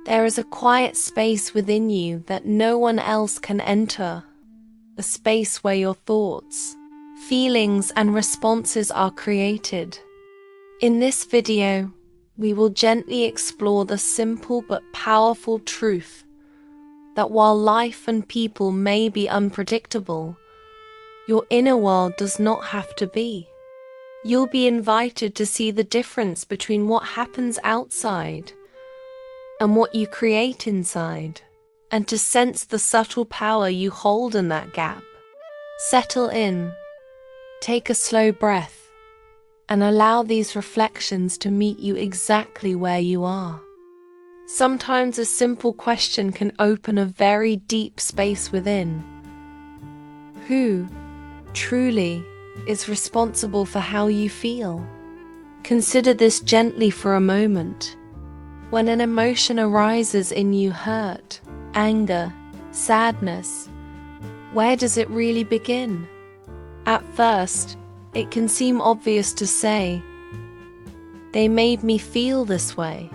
There is a quiet space within you that no one else can enter, a space where your thoughts, feelings, and responses are created. In this video, we will gently explore the simple but powerful truth that while life and people may be unpredictable, your inner world does not have to be. You'll be invited to see the difference between what happens outside and what you create inside, and to sense the subtle power you hold in that gap. Settle in, take a slow breath, and allow these reflections to meet you exactly where you are. Sometimes a simple question can open a very deep space within. Who, truly, is responsible for how you feel? Consider this gently for a moment. When an emotion arises in you, hurt, anger, sadness, where does it really begin? At first, it can seem obvious to say, "They made me feel this way."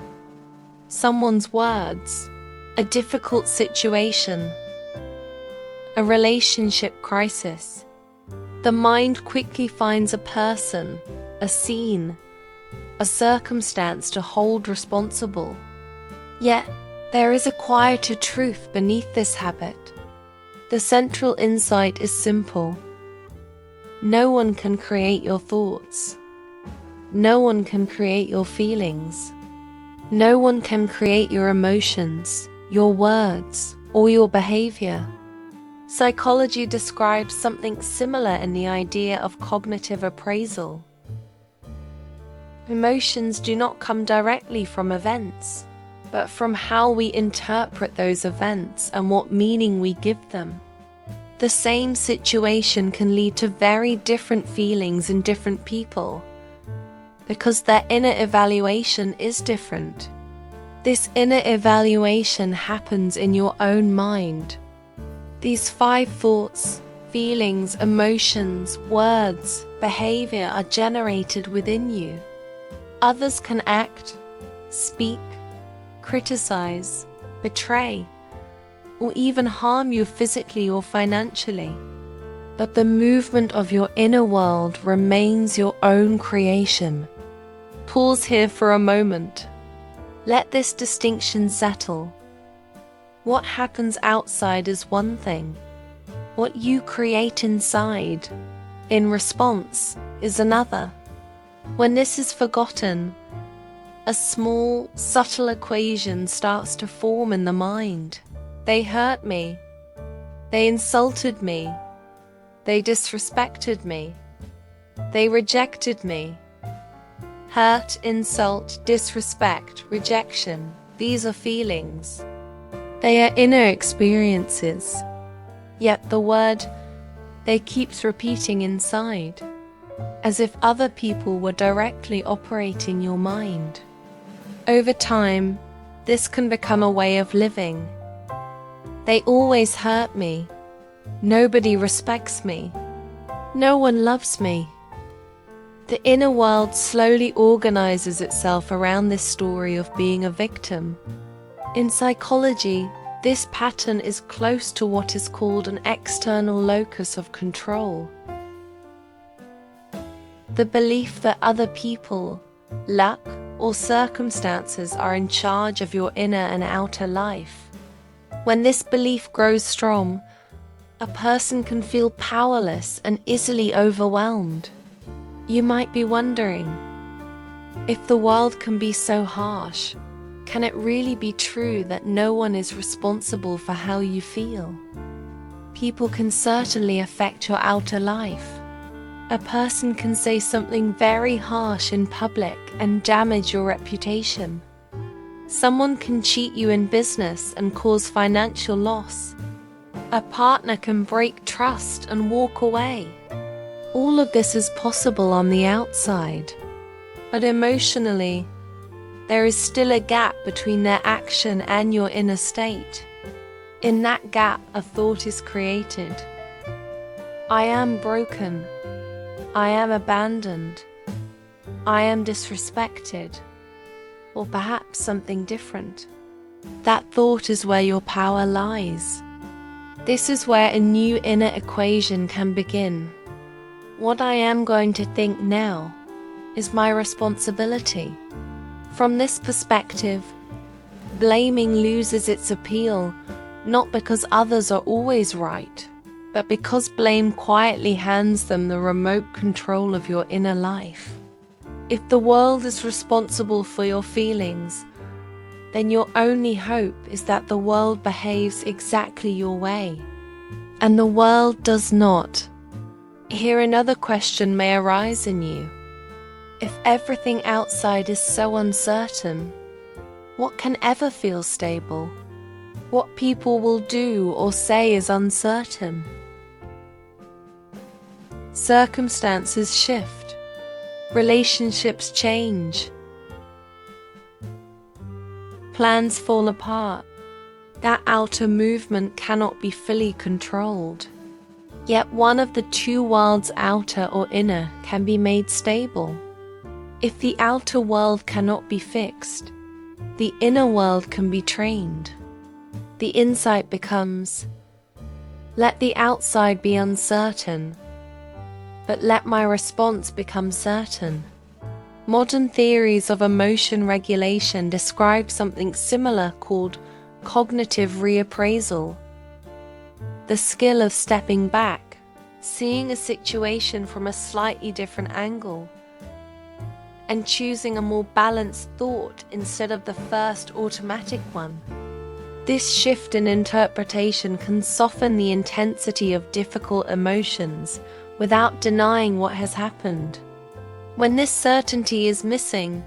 Someone's words, a difficult situation, a relationship crisis. The mind quickly finds a person, a scene, a circumstance to hold responsible. Yet, there is a quieter truth beneath this habit. The central insight is simple. No one can create your thoughts. No one can create your feelings. No one can create your emotions, your words, or your behavior. Psychology describes something similar in the idea of cognitive appraisal. Emotions do not come directly from events, but from how we interpret those events and what meaning we give them. The same situation can lead to very different feelings in different people, because their inner evaluation is different. This inner evaluation happens in your own mind. These 5 thoughts, feelings, emotions, words, behavior are generated within you. Others can act, speak, criticize, betray, or even harm you physically or financially. But the movement of your inner world remains your own creation. Pause here for a moment. Let this distinction settle. What happens outside is one thing. What you create inside, in response, is another. When this is forgotten, a small, subtle equation starts to form in the mind. They hurt me. They insulted me. They disrespected me. They rejected me. Hurt, insult, disrespect, rejection, these are feelings. They are inner experiences. Yet the word "they" keeps repeating inside, as if other people were directly operating your mind. Over time, this can become a way of living. They always hurt me. Nobody respects me. No one loves me. The inner world slowly organizes itself around this story of being a victim. In psychology, this pattern is close to what is called an external locus of control. The belief that other people, luck, or circumstances are in charge of your inner and outer life. When this belief grows strong, a person can feel powerless and easily overwhelmed. You might be wondering, if the world can be so harsh, can it really be true that no one is responsible for how you feel? People can certainly affect your outer life. A person can say something very harsh in public and damage your reputation. Someone can cheat you in business and cause financial loss. A partner can break trust and walk away. All of this is possible on the outside, but emotionally, there is still a gap between their action and your inner state. In that gap, a thought is created. I am broken. I am abandoned. I am disrespected. Or perhaps something different. That thought is where your power lies. This is where a new inner equation can begin. What I am going to think now is my responsibility. From this perspective, blaming loses its appeal, not because others are always right, but because blame quietly hands them the remote control of your inner life. If the world is responsible for your feelings, then your only hope is that the world behaves exactly your way. And the world does not. Here another question may arise in you. If everything outside is so uncertain, what can ever feel stable? What people will do or say is uncertain. Circumstances shift. Relationships change. Plans fall apart. That outer movement cannot be fully controlled. Yet one of the two worlds, outer or inner, can be made stable. If the outer world cannot be fixed, the inner world can be trained. The insight becomes, let the outside be uncertain, but let my response become certain. Modern theories of emotion regulation describe something similar called cognitive reappraisal. The skill of stepping back, seeing a situation from a slightly different angle, and choosing a more balanced thought instead of the first automatic one. This shift in interpretation can soften the intensity of difficult emotions without denying what has happened. When this certainty is missing,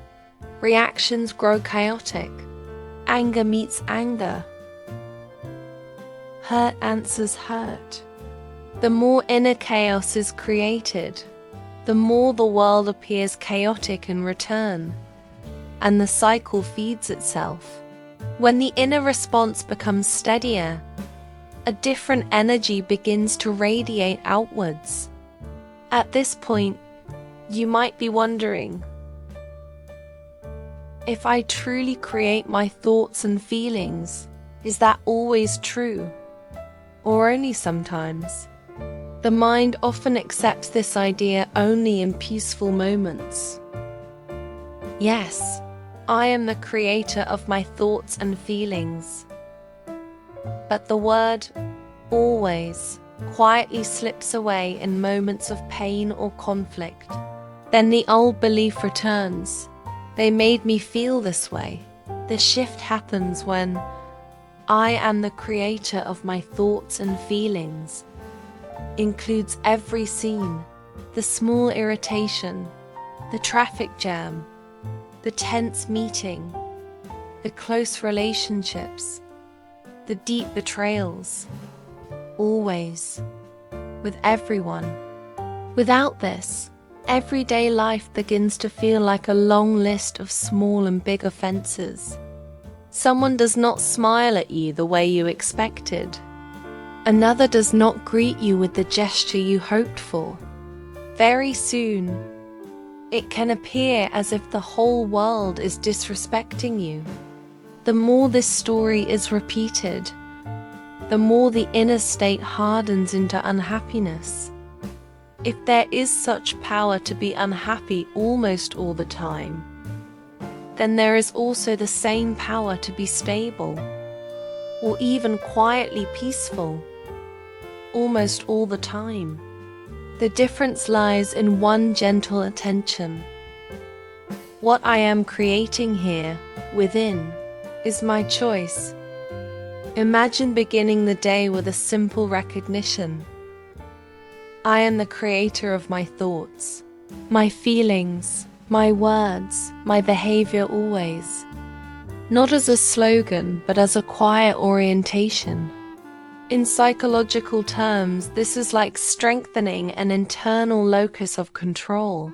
reactions grow chaotic. Anger meets anger. Hurt answers hurt. The more inner chaos is created, the more the world appears chaotic in return, and the cycle feeds itself. When the inner response becomes steadier, a different energy begins to radiate outwards. At this point, you might be wondering, if I truly create my thoughts and feelings, is that always true? Or only sometimes? The mind often accepts this idea only in peaceful moments. Yes, I am the creator of my thoughts and feelings. But the word always quietly slips away in moments of pain or conflict. Then the old belief returns. They made me feel this way. The shift happens when I am the creator of my thoughts and feelings. Includes every scene, the small irritation, the traffic jam, the tense meeting, the close relationships, the deep betrayals. Always, with everyone. Without this, everyday life begins to feel like a long list of small and big offenses. Someone does not smile at you the way you expected. Another does not greet you with the gesture you hoped for. Very soon, it can appear as if the whole world is disrespecting you. The more this story is repeated, the more the inner state hardens into unhappiness. If there is such power to be unhappy almost all the time, then there is also the same power to be stable, or even quietly peaceful, almost all the time. The difference lies in one gentle attention. What I am creating here, within, is my choice. Imagine beginning the day with a simple recognition. I am the creator of my thoughts, my feelings, my words, my behavior always. Not as a slogan, but as a quiet orientation. In psychological terms, this is like strengthening an internal locus of control.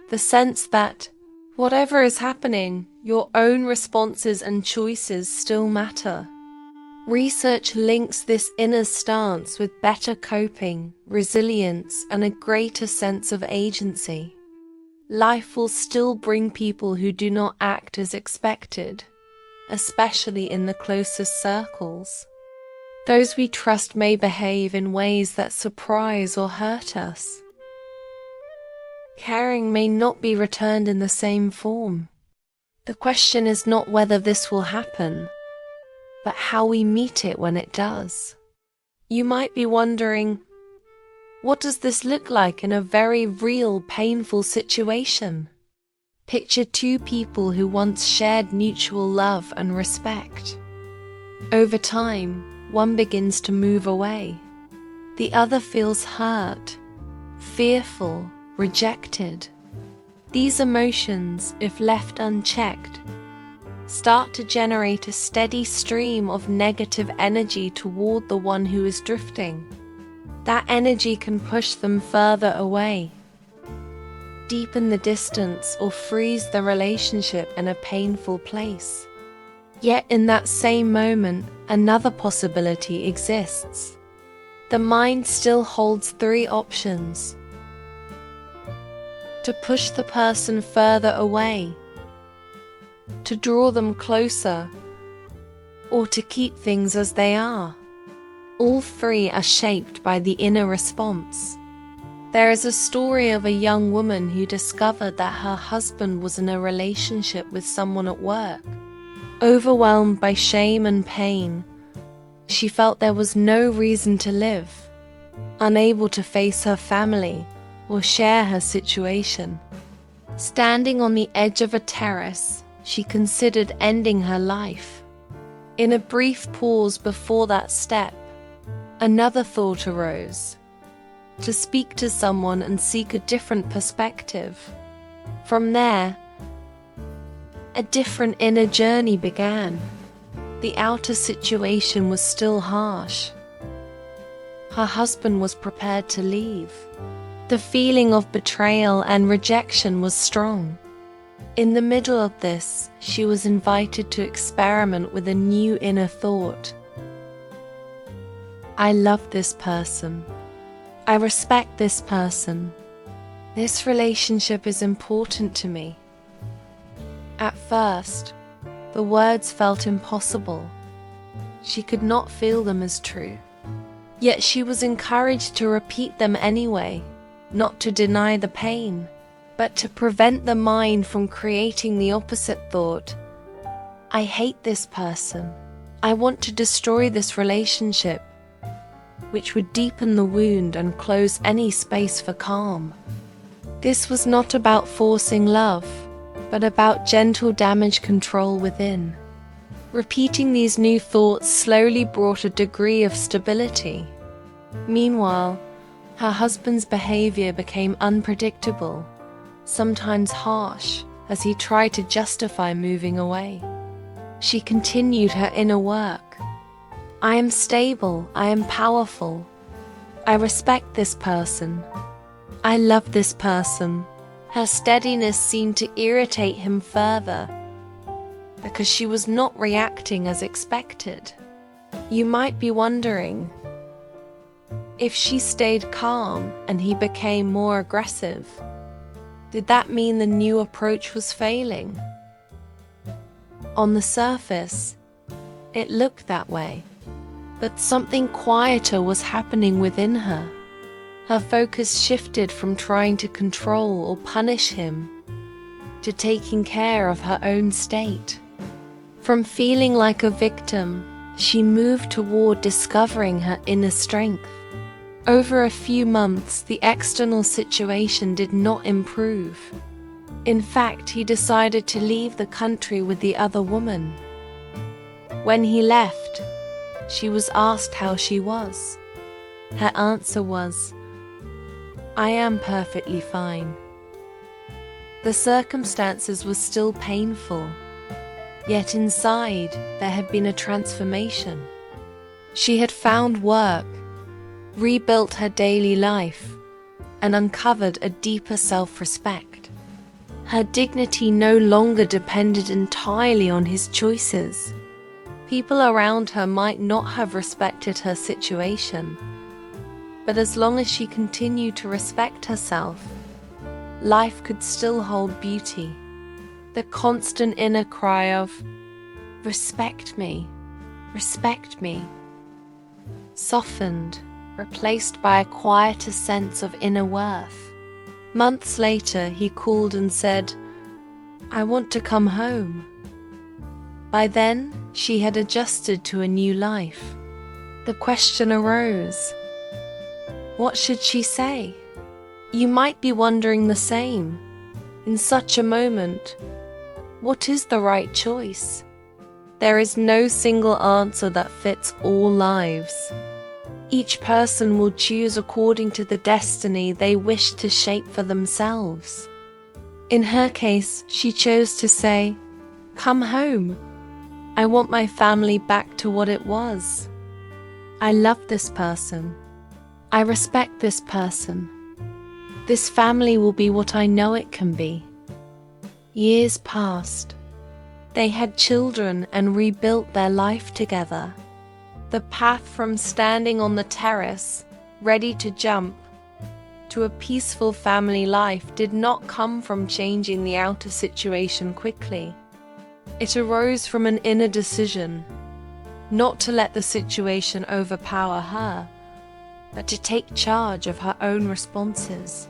The sense that, whatever is happening, your own responses and choices still matter. Research links this inner stance with better coping, resilience, and a greater sense of agency. Life will still bring people who do not act as expected, especially in the closest circles. Those we trust may behave in ways that surprise or hurt us. Caring may not be returned in the same form. The question is not whether this will happen, but how we meet it when it does. You might be wondering, what does this look like in a very real, painful situation? Picture two people who once shared mutual love and respect. Over time, one begins to move away. The other feels hurt, fearful, rejected. These emotions, if left unchecked, start to generate a steady stream of negative energy toward the one who is drifting. That energy can push them further away, deepen the distance, or freeze the relationship in a painful place. Yet in that same moment, another possibility exists. The mind still holds three options: to push the person further away, to draw them closer, or to keep things as they are. All three are shaped by the inner response. There is a story of a young woman who discovered that her husband was in a relationship with someone at work. Overwhelmed by shame and pain, she felt there was no reason to live, unable to face her family or share her situation. Standing on the edge of a terrace, she considered ending her life. In a brief pause before that step, another thought arose: to speak to someone and seek a different perspective. From there, a different inner journey began. The outer situation was still harsh. Her husband was prepared to leave. The feeling of betrayal and rejection was strong. In the middle of this, she was invited to experiment with a new inner thought. I love this person. I respect this person. This relationship is important to me. At first, the words felt impossible. She could not feel them as true. Yet she was encouraged to repeat them anyway, not to deny the pain, but to prevent the mind from creating the opposite thought. I hate this person. I want to destroy this relationship, which would deepen the wound and close any space for calm. This was not about forcing love, but about gentle damage control within. Repeating these new thoughts slowly brought a degree of stability. Meanwhile, her husband's behavior became unpredictable, sometimes harsh, as he tried to justify moving away. She continued her inner work. I am stable, I am powerful. I respect this person. I love this person. Her steadiness seemed to irritate him further, because she was not reacting as expected. You might be wondering, if she stayed calm and he became more aggressive, did that mean the new approach was failing? On the surface, it looked that way. But something quieter was happening within her. Her focus shifted from trying to control or punish him to taking care of her own state. From feeling like a victim, she moved toward discovering her inner strength. Over a few months, the external situation did not improve. In fact, he decided to leave the country with the other woman. When he left, she was asked how she was. Her answer was, I am perfectly fine. The circumstances were still painful, yet inside there had been a transformation. She had found work, rebuilt her daily life, and uncovered a deeper self-respect. Her dignity no longer depended entirely on his choices. People around her might not have respected her situation, but as long as she continued to respect herself, life could still hold beauty. The constant inner cry of, Respect me, respect me, softened, replaced by a quieter sense of inner worth. Months later, he called and said, "I want to come home." By then, she had adjusted to a new life. The question arose, what should she say? You might be wondering the same. In such a moment, what is the right choice? There is no single answer that fits all lives. Each person will choose according to the destiny they wish to shape for themselves. In her case, she chose to say, "Come home. I want my family back to what it was. I love this person. I respect this person. This family will be what I know it can be." Years passed. They had children and rebuilt their life together. The path from standing on the terrace, ready to jump, to a peaceful family life did not come from changing the outer situation quickly. It arose from an inner decision, not to let the situation overpower her, but to take charge of her own responses.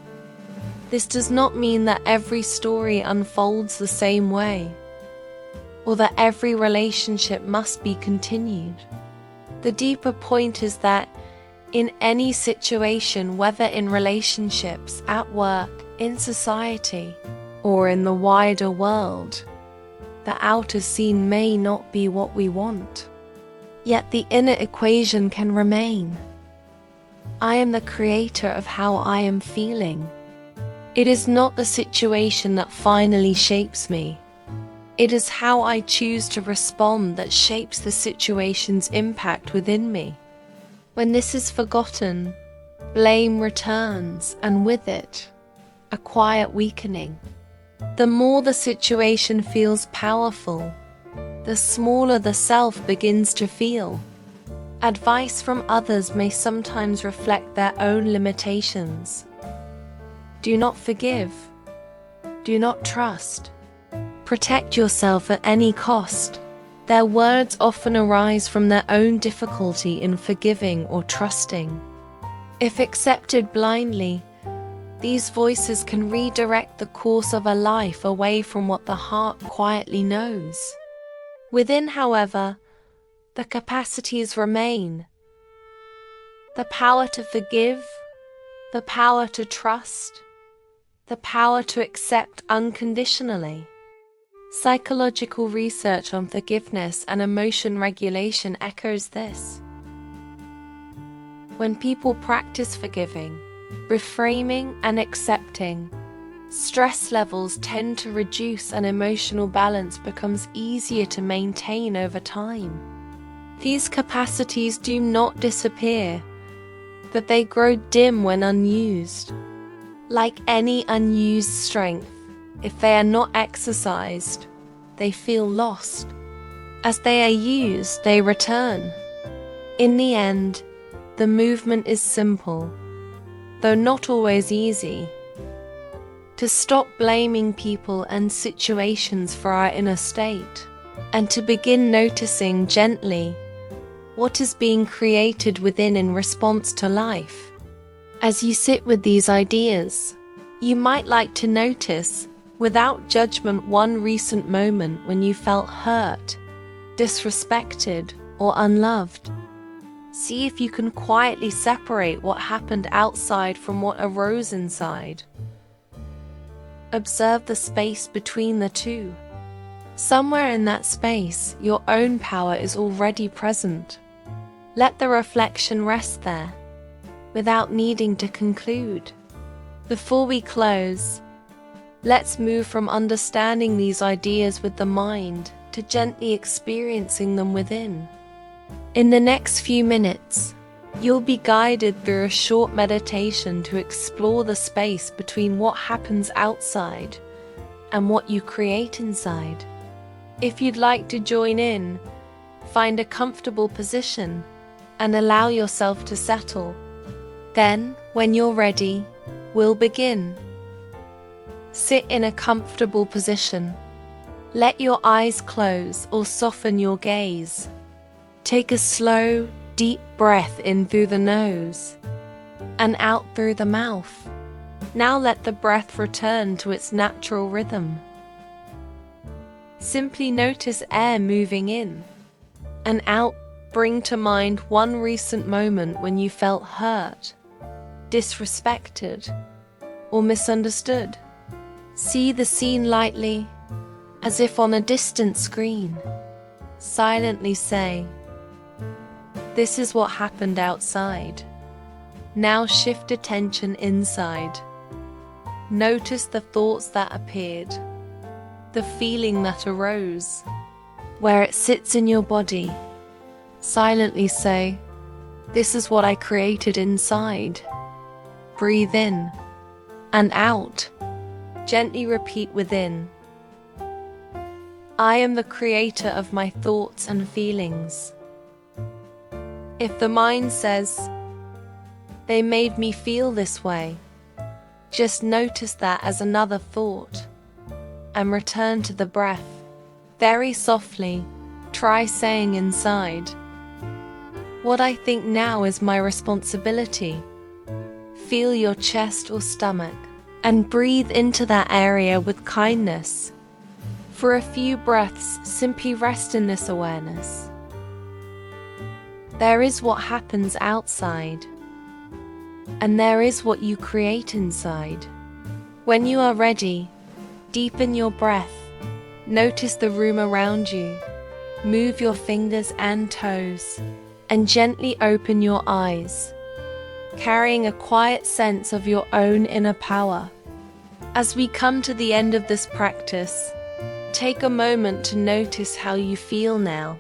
This does not mean that every story unfolds the same way, or that every relationship must be continued. The deeper point is that in any situation, whether in relationships, at work, in society, or in the wider world, the outer scene may not be what we want, yet the inner equation can remain. I am the creator of how I am feeling. It is not the situation that finally shapes me. It is how I choose to respond that shapes the situation's impact within me. When this is forgotten, blame returns, and with it, a quiet weakening. The more the situation feels powerful, the smaller the self begins to feel. Advice from others may sometimes reflect their own limitations. Do not forgive. Do not trust. Protect yourself at any cost. Their words often arise from their own difficulty in forgiving or trusting. If accepted blindly, these voices can redirect the course of a life away from what the heart quietly knows. Within, however, the capacities remain. The power to forgive, the power to trust, the power to accept unconditionally. Psychological research on forgiveness and emotion regulation echoes this. When people practice forgiving, reframing, and accepting, stress levels tend to reduce and emotional balance becomes easier to maintain over time. These capacities do not disappear, but they grow dim when unused. Like any unused strength, if they are not exercised, they feel lost. As they are used, they return. In the end, the movement is simple, though not always easy. To stop blaming people and situations for our inner state, and to begin noticing gently what is being created within in response to life. As you sit with these ideas, you might like to notice, without judgment, one recent moment when you felt hurt, disrespected, or unloved. See if you can quietly separate what happened outside from what arose inside. Observe the space between the two. Somewhere in that space, your own power is already present. Let the reflection rest there, without needing to conclude. Before we close, let's move from understanding these ideas with the mind to gently experiencing them within. In the next few minutes, you'll be guided through a short meditation to explore the space between what happens outside and what you create inside. If you'd like to join in, find a comfortable position and allow yourself to settle. Then, when you're ready, we'll begin. Sit in a comfortable position. Let your eyes close or soften your gaze. Take a slow, deep breath in through the nose and out through the mouth. Now let the breath return to its natural rhythm. Simply notice air moving in and out. Bring to mind one recent moment when you felt hurt, disrespected, or misunderstood. See the scene lightly, as if on a distant screen. Silently say, "This is what happened outside." Now shift attention inside. Notice the thoughts that appeared, the feeling that arose, where it sits in your body. Silently say, "This is what I created inside." Breathe in and out. Gently repeat within, "I am the creator of my thoughts and feelings." If the mind says, "They made me feel this way," just notice that as another thought and return to the breath. Very softly, try saying inside, "What I think now is my responsibility." Feel your chest or stomach and breathe into that area with kindness. For a few breaths, simply rest in this awareness. There is what happens outside, and there is what you create inside. When you are ready, deepen your breath. Notice the room around you. Move your fingers and toes, and gently open your eyes, carrying a quiet sense of your own inner power. As we come to the end of this practice, take a moment to notice how you feel now,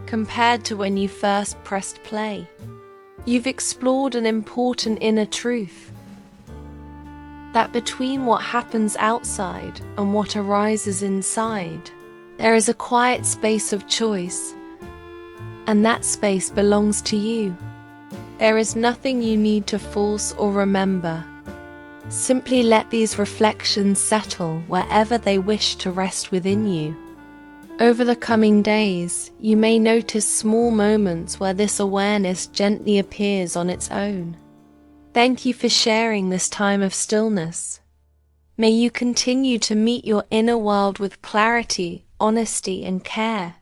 compared to when you first pressed play. You've explored an important inner truth, that between what happens outside and what arises inside, there is a quiet space of choice. And that space belongs to you. There is nothing you need to force or remember. Simply let these reflections settle wherever they wish to rest within you. Over the coming days, you may notice small moments where this awareness gently appears on its own. Thank you for sharing this time of stillness. May you continue to meet your inner world with clarity, honesty, and care.